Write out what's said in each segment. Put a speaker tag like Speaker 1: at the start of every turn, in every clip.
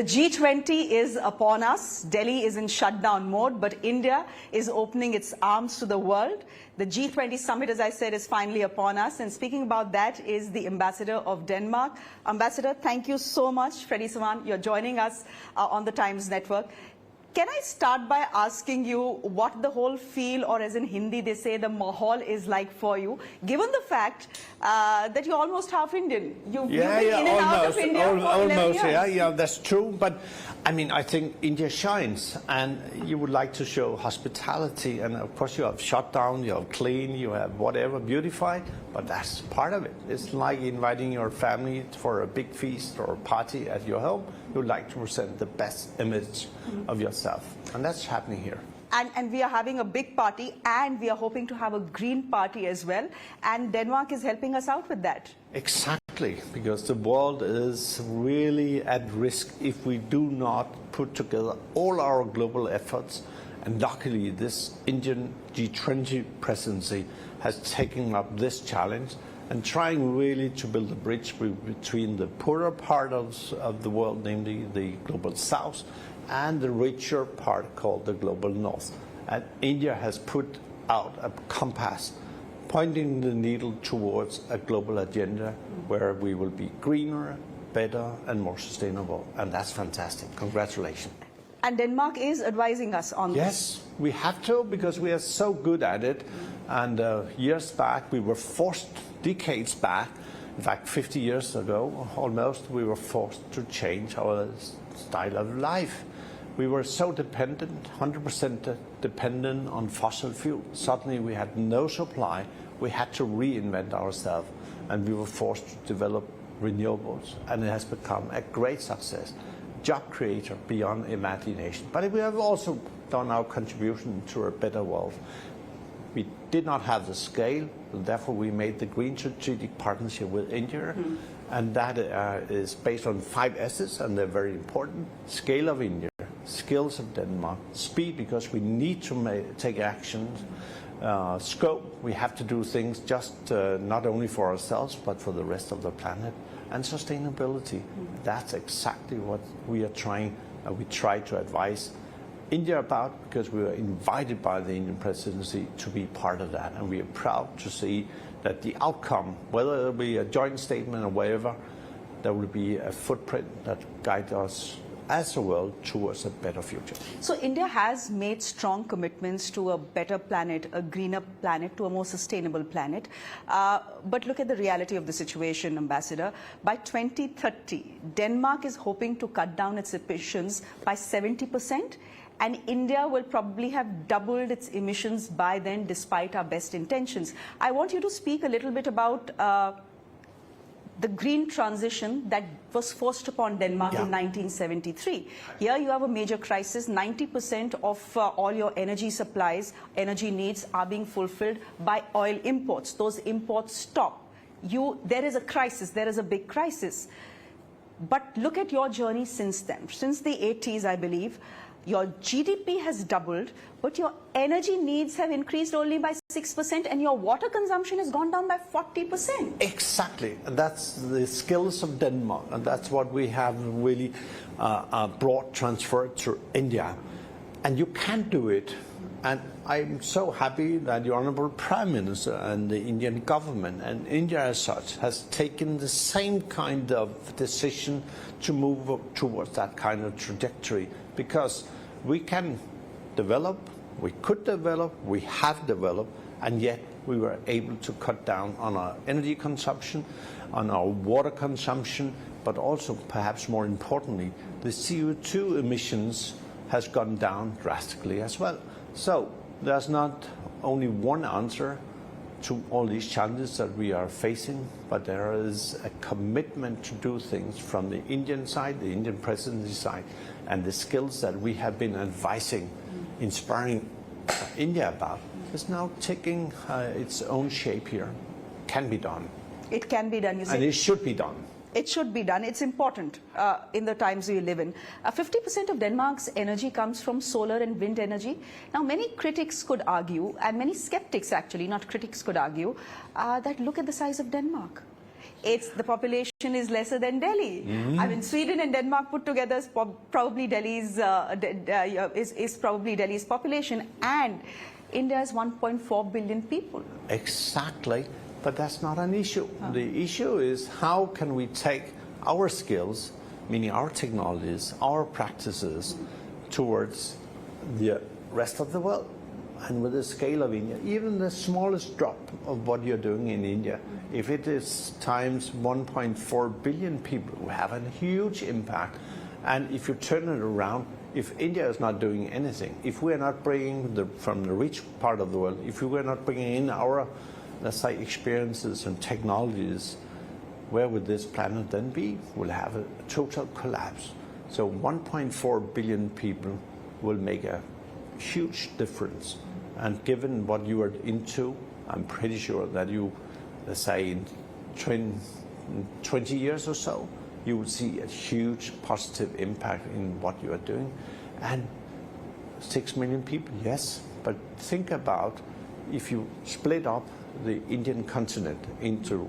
Speaker 1: The G20 is upon us. Delhi is in shutdown mode, but India is opening its arms to the world. The G20 Summit, as I said, is finally upon us. And speaking about that is the Ambassador of Denmark. Ambassador, thank you so much. Freddy Svane, you're joining us on the Times Network. Can I start by asking you what the whole feel, or as in Hindi they say, the mahal is like for you, given the fact that you're almost half Indian? You've been in and out of India for 11 years.
Speaker 2: Yeah, that's true. But I mean, I think India shines, and you would like to show hospitality, and of course you have shut down, you have clean, you have whatever, beautified, but that's part of it. It's like inviting your family for a big feast or a party at your home. You would like to present the best image of yourself, and that's happening here.
Speaker 1: And we are having a big party, and we are hoping to have a green party as well, and Denmark is helping us out with that.
Speaker 2: Exactly, because the world is really at risk if we do not put together all our global efforts. And luckily, this Indian G20 presidency has taken up this challenge and trying really to build a bridge between the poorer part of the world, namely the global south, and the richer part called the global north. And India has put out a compass pointing the needle towards a global agenda where we will be greener, better and more sustainable. And that's fantastic. Congratulations.
Speaker 1: And Denmark is advising us on this.
Speaker 2: Yes, we have to, because we are so good at it. And years back, we were forced, decades back, in fact 50 years ago almost, we were forced to change our style of life. We were so dependent, 100% dependent on fossil fuel. Suddenly we had no supply. We had to reinvent ourselves, and we were forced to develop renewables, and it has become a great success. Job creator beyond imagination. But we have also done our contribution to a better world. We did not have the scale, and therefore we made the Green Strategic Partnership with India, and that is based on 5 S's, and they're very important. Scale of India, skills of Denmark, speed, because we need to take actions, scope, we have to do things just not only for ourselves, but for the rest of the planet, and sustainability. That's exactly what we are trying, we try to advise India about, because we were invited by the Indian presidency to be part of that, and we are proud to see that the outcome, whether it will be a joint statement or whatever, there will be a footprint that guides us as a world towards a better future.
Speaker 1: So India has made strong commitments to a better planet, a greener planet, to a more sustainable planet. But look at the reality of the situation, Ambassador. By 2030, Denmark is hoping to cut down its emissions by 70%. And India will probably have doubled its emissions by then, despite our best intentions. I want you to speak a little bit about the green transition that was forced upon Denmark in 1973. Here you have a major crisis. 90% of all your energy supplies, energy needs are being fulfilled by oil imports. Those imports stop. There is a crisis. There is a big crisis. But look at your journey since then. Since the 80s, I believe, your GDP has doubled, but your energy needs have increased only by 6%, and your water consumption has gone down by 40%.
Speaker 2: Exactly. And that's the skills of Denmark, and that's what we have really brought, transferred to India. And you can do it. And I'm so happy that the Honorable Prime Minister and the Indian government and India as such has taken the same kind of decision to move towards that kind of trajectory, because we can develop, we could develop, we have developed, and yet we were able to cut down on our energy consumption, on our water consumption, but also, perhaps more importantly, the CO2 emissions has gone down drastically as well. So there's not only one answer to all these challenges that we are facing, but there is a commitment to do things from the Indian side, the Indian presidency side, and the skills that we have been advising, inspiring India about, is now taking its own shape here. Can be done.
Speaker 1: It can be done, you say.
Speaker 2: And it should be done.
Speaker 1: It should be done. It's important in the times we live in. 50% of Denmark's energy comes from solar and wind energy. Now, many critics could argue, and many skeptics actually, not critics, could argue, that look at the size of Denmark. The population is lesser than Delhi. I mean, Sweden and Denmark put together is probably Delhi's population, and India is 1.4 billion people.
Speaker 2: Exactly, but that's not an issue. The issue is how can we take our skills, meaning our technologies, our practices, towards the rest of the world. And with the scale of India, even the smallest drop of what you're doing in India, if it is times 1.4 billion people, we have a huge impact. And if you turn it around, if India is not doing anything, if we are not bringing from the rich part of the world, if we are not bringing in our, let's say, experiences and technologies, where would this planet then be? We'll have a total collapse. So 1.4 billion people will make a huge difference. And given what you are into, I'm pretty sure that you, let's say, in 20 years or so, you will see a huge positive impact in what you are doing. And 6 million people, yes, but think about if you split up the Indian continent into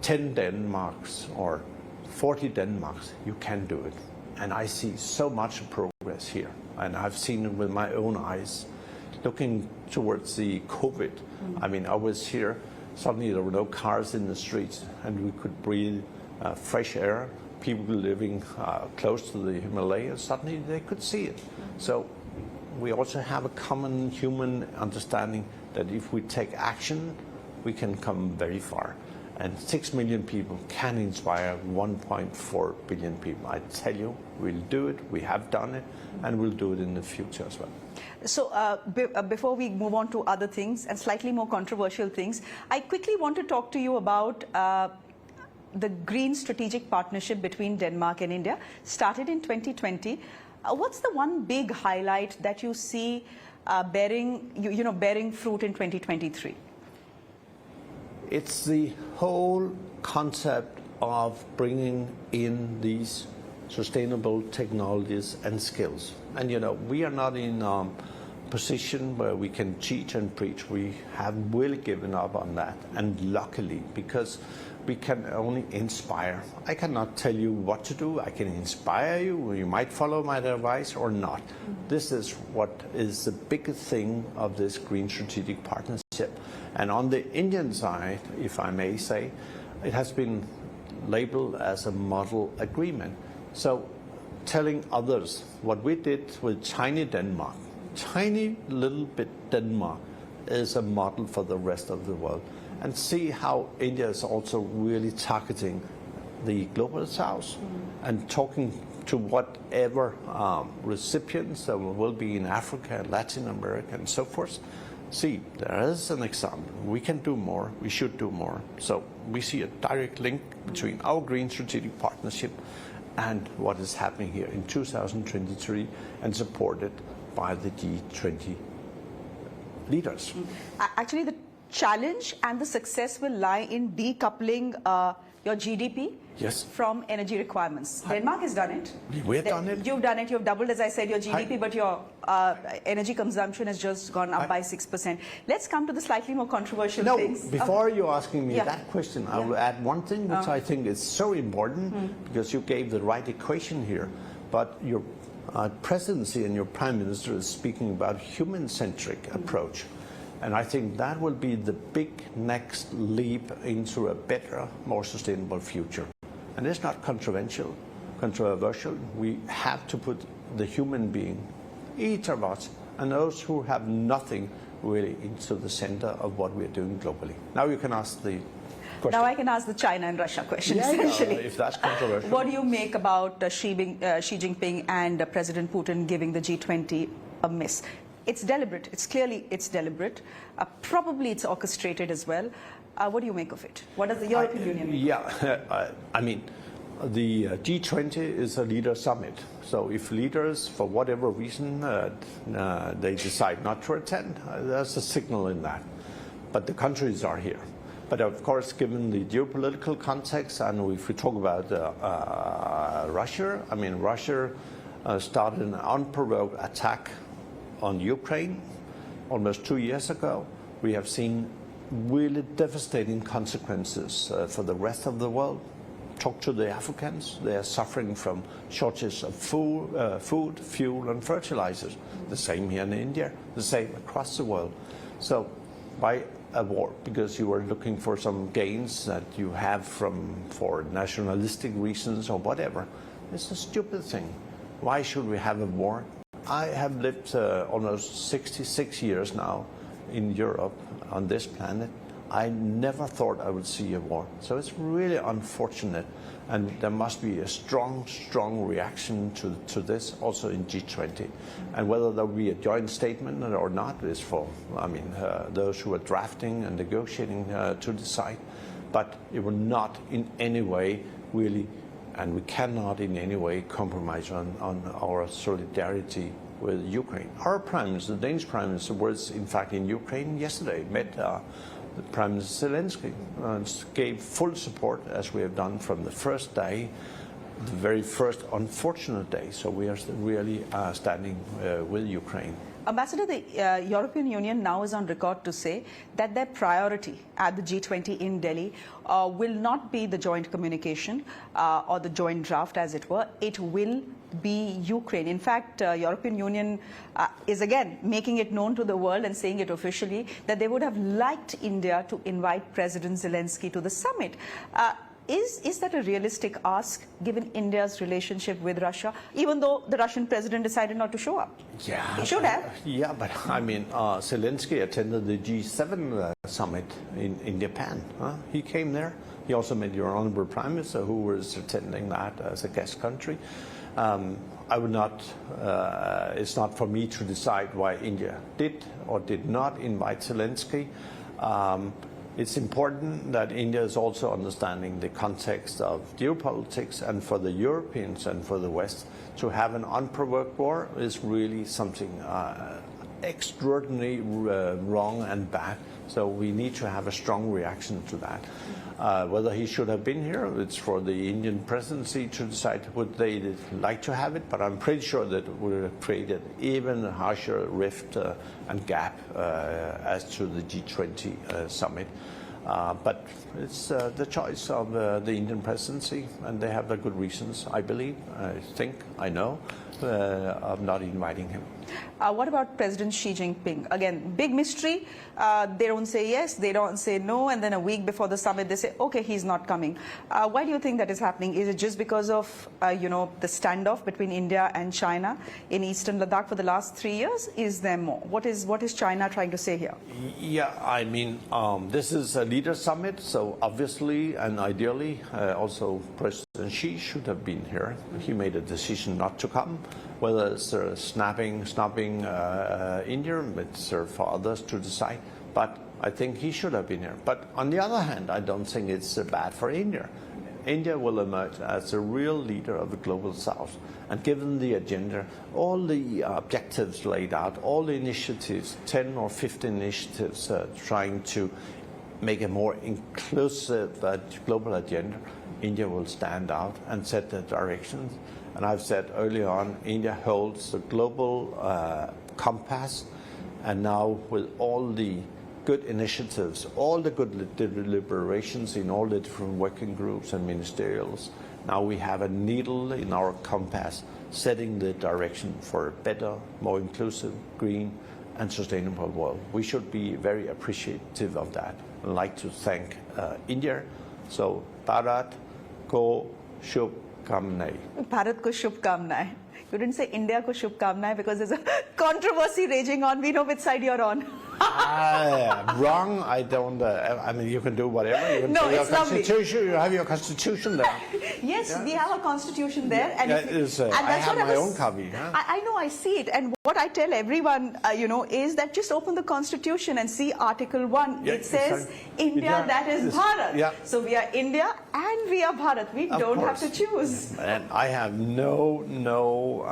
Speaker 2: 10 Denmarks or 40 Denmarks, you can do it. And I see so much progress here. And I've seen it with my own eyes. Looking towards the COVID, I mean, I was here, suddenly there were no cars in the streets, and we could breathe fresh air. People living close to the Himalayas, suddenly they could see it. So we also have a common human understanding that if we take action, we can come very far. And 6 million people can inspire 1.4 billion people. I tell you, we'll do it, we have done it, and we'll do it in the future as well.
Speaker 1: So before we move on to other things and slightly more controversial things, I quickly want to talk to you about the Green Strategic Partnership between Denmark and India, started in 2020. What's the one big highlight that you see bearing fruit in 2023?
Speaker 2: It's the whole concept of bringing in these sustainable technologies and skills. And we are not in a position where we can teach and preach. We have really given up on that. And luckily, because we can only inspire. I cannot tell you what to do. I can inspire you. You might follow my advice or not. This is what is the biggest thing of this Green Strategic Partnership. And on the Indian side, if I may say, it has been labeled as a model agreement. So telling others what we did with tiny Denmark, tiny little bit Denmark is a model for the rest of the world. And see how India is also really targeting the global south and talking to whatever recipients that will be in Africa, Latin America, and so forth. See, there is an example. We can do more. We should do more. So we see a direct link between our Green Strategic Partnership and what is happening here in 2023 and supported by the G20 leaders.
Speaker 1: Actually, the challenge and the success will lie in decoupling your GDP from energy requirements. Denmark has done it.
Speaker 2: We've done it.
Speaker 1: You've done it. You've doubled, as I said, your GDP, but your energy consumption has just gone up by 6%. Let's come to the slightly more controversial things.
Speaker 2: Before you're asking me that question, I will add one thing which I think is so important because you gave the right equation here. But your presidency and your prime minister is speaking about human-centric approach. And I think that will be the big next leap into a better, more sustainable future. And it's not controversial. We have to put the human being, each of us, and those who have nothing really into the center of what we're doing globally. Now you can ask the question.
Speaker 1: Now I can ask the China and Russia question, essentially.
Speaker 2: If that's controversial.
Speaker 1: What do you make about Xi Jinping and President Putin giving the G20 a miss? It's deliberate. It's deliberate. Probably it's orchestrated as well. What do you make of it? What does the European Union make of it?
Speaker 2: I mean, the G20 is a leader summit. So if leaders, for whatever reason, they decide not to attend, there's a signal in that. But the countries are here. But of course, given the geopolitical context, and if we talk about Russia, I mean, Russia started an unprovoked attack on Ukraine almost 2 years ago. We have seen really devastating consequences for the rest of the world. Talk to the Africans. They are suffering from shortages of food, fuel, and fertilizers. The same here in India, the same across the world. So why a war? Because you are looking for some gains that you have for nationalistic reasons or whatever. It's a stupid thing. Why should we have a war? I have lived almost 66 years now in Europe, on this planet. I never thought I would see a war. So it's really unfortunate, and there must be a strong reaction to this also in G20. And whether there will be a joint statement or not is for, those who are drafting and negotiating to decide. But it will not in any way really, and we cannot in any way compromise on our solidarity with Ukraine. Our Prime Minister, the Danish Prime Minister, was in fact in Ukraine yesterday, met the Prime Minister Zelensky, and gave full support, as we have done from the first day, the very first unfortunate day. So we are really standing with Ukraine.
Speaker 1: Ambassador, the European Union now is on record to say that their priority at the G20 in Delhi will not be the joint communication or the joint draft, as it were. It will be Ukraine. In fact, European Union is again making it known to the world and saying it officially that they would have liked India to invite President Zelensky to the summit. Is that a realistic ask, given India's relationship with Russia, even though the Russian president decided not to show up?
Speaker 2: Yeah.
Speaker 1: He should have.
Speaker 2: Yeah, but Zelensky attended the G7 summit in Japan. He came there. He also met your Honorable Prime Minister, who was attending that as a guest country. I would not, it's not for me to decide why India did or did not invite Zelensky. It's important that India is also understanding the context of geopolitics, and for the Europeans and for the West to have an unprovoked war is really something extraordinarily wrong and bad. So we need to have a strong reaction to that. Whether he should have been here, it's for the Indian presidency to decide would they like to have it, but I'm pretty sure that it would have created even a harsher rift and gap as to the G20 summit. But it's the choice of the Indian presidency, and they have their good reasons, I believe, I know, of not inviting him.
Speaker 1: What about President Xi Jinping? Again, big mystery. They don't say yes, they don't say no, and then a week before the summit they say, okay, he's not coming. Why do you think that is happening? Is it just because of, the standoff between India and China in eastern Ladakh for the last 3 years? Is there more? What is China trying to say here?
Speaker 2: Yeah, this is a leader summit, so obviously and ideally also President Xi should have been here. He made a decision not to come. Whether it's snubbing India, it's for others to decide. But I think he should have been here. But on the other hand, I don't think it's bad for India. India will emerge as a real leader of the global south. And given the agenda, all the objectives laid out, all the initiatives, 10 or 15 initiatives trying to make a more inclusive global agenda, India will stand out and set the directions. And I've said early on, India holds the global compass, and now with all the good initiatives, all the good deliberations in all the different working groups and ministerials, now we have a needle in our compass setting the direction for a better, more inclusive, green and sustainable world. We should be very appreciative of that. I'd like to thank India. So Bharat ko shubh kamnae.
Speaker 1: Bharat ko shubhkamnae. You didn't say India ko shubhkamnae because there's a controversy raging on. We know which side you're on.
Speaker 2: Wrong. I don't. You can do whatever. You can
Speaker 1: no,
Speaker 2: your
Speaker 1: it's
Speaker 2: constitution.
Speaker 1: lovely.
Speaker 2: You have your constitution there.
Speaker 1: Yes, we have a constitution there, and,
Speaker 2: I have my own copy. Huh?
Speaker 1: I know, I see it, and what I tell everyone, is that just open the constitution and see Article 1.
Speaker 2: Yeah,
Speaker 1: it says India, that is Bharat.
Speaker 2: Yeah.
Speaker 1: So we are India and we are Bharat. We don't have to choose.
Speaker 2: And I have no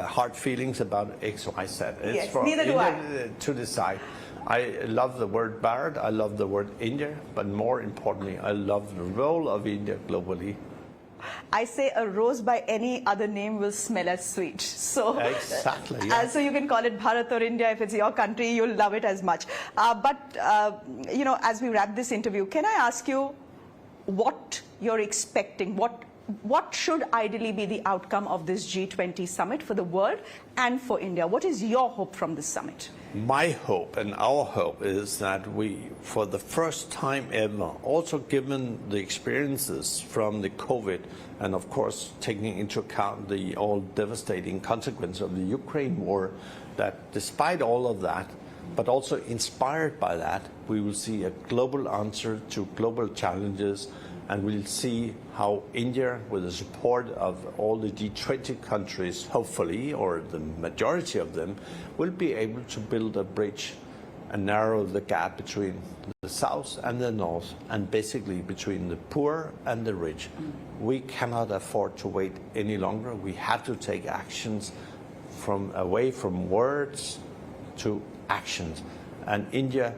Speaker 2: hard feelings about X, Y, Z. It's
Speaker 1: Yes,
Speaker 2: for
Speaker 1: neither do
Speaker 2: India to decide. I love the word Bharat, I love the word India, but more importantly, I love the role of India globally.
Speaker 1: I say a rose by any other name will smell as sweet. So,
Speaker 2: exactly. Yeah.
Speaker 1: So you can call it Bharat or India. If it's your country, you'll love it as much. You know, as we wrap this interview, can I ask you what you're expecting? What should ideally be the outcome of this G20 summit for the world and for India? What is your hope from this summit?
Speaker 2: My hope and our hope is that we, for the first time ever, also given the experiences from the COVID and of course taking into account the all devastating consequence of the Ukraine war, that despite all of that, but also inspired by that, we will see a global answer to global challenges, and we'll see how India, with the support of all the G20 countries, hopefully, or the majority of them, will be able to build a bridge and narrow the gap between the South and the North, and basically between the poor and the rich. We cannot afford to wait any longer. We have to take actions away from words to actions. And India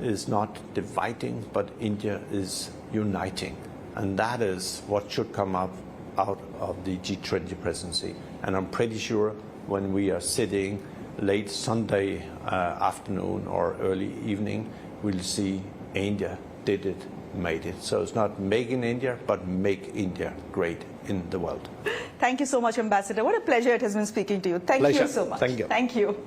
Speaker 2: is not dividing, but India is uniting. And that is what should come out of the G20 presidency. And I'm pretty sure when we are sitting late Sunday afternoon or early evening, we'll see India did it, made it. So it's not make in India, but make India great in the world.
Speaker 1: Thank you so much, Ambassador. What a pleasure it has been speaking to you. Thank you so much.
Speaker 2: Thank you.
Speaker 1: Thank you.